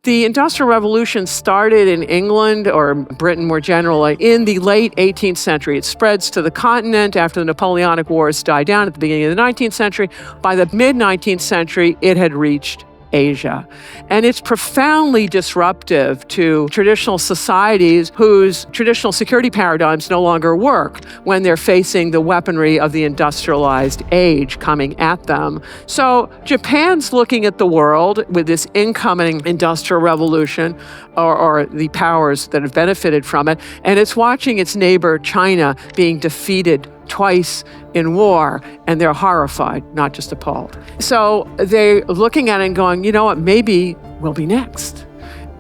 The Industrial Revolution started in England, or Britain more generally, in the late 18th century. It spreads to the continent after the Napoleonic Wars died down at the beginning of the 19th century. By the mid-19th century, it had reached Asia. And it's profoundly disruptive to traditional societies whose traditional security paradigms no longer work when they're facing the weaponry of the industrialized age coming at them. So Japan's looking at the world with this incoming industrial revolution, or the powers that have benefited from it, and it's watching its neighbor China being defeated twice in war, and they're horrified, not just appalled. So they're looking at it and going, you know what, maybe we'll be next.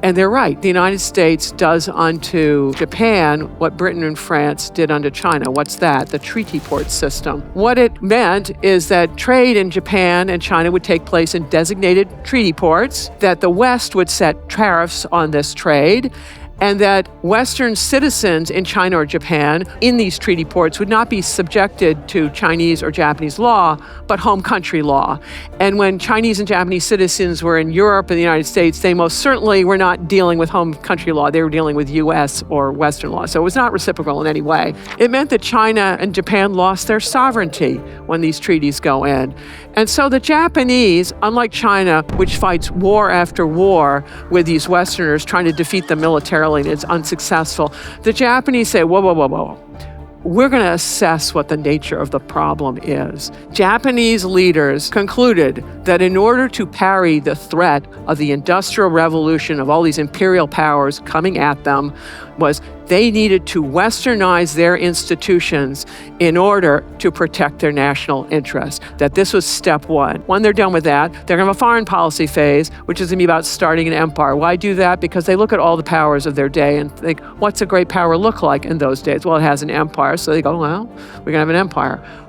And they're right. The United States does unto Japan what Britain and France did unto China. What's that? The treaty port system. What it meant is that trade in Japan and China would take place in designated treaty ports, that the West would set tariffs on this trade, and that Western citizens in China or Japan in these treaty ports would not be subjected to Chinese or Japanese law, but home country law. And when Chinese and Japanese citizens were in Europe and the United States, they most certainly were not dealing with home country law. They were dealing with US or Western law. So it was not reciprocal in any way. It meant that China and Japan lost their sovereignty when these treaties go in. And so the Japanese, unlike China, which fights war after war with these Westerners trying to defeat them militarily, and it's unsuccessful, the Japanese say, whoa, whoa, whoa, whoa. We're going to assess what the nature of the problem is. Japanese leaders concluded that in order to parry the threat of the Industrial Revolution, of all these imperial powers coming at them, was they needed to Westernize their institutions in order to protect their national interests. That this was step one. When they're done with that, they're going to have a foreign policy phase, which is going to be about starting an empire. Why do that? Because they look at all the powers of their day and think, what's a great power look like in those days? Well, it has an empire. So they go, well, we're going to have an empire.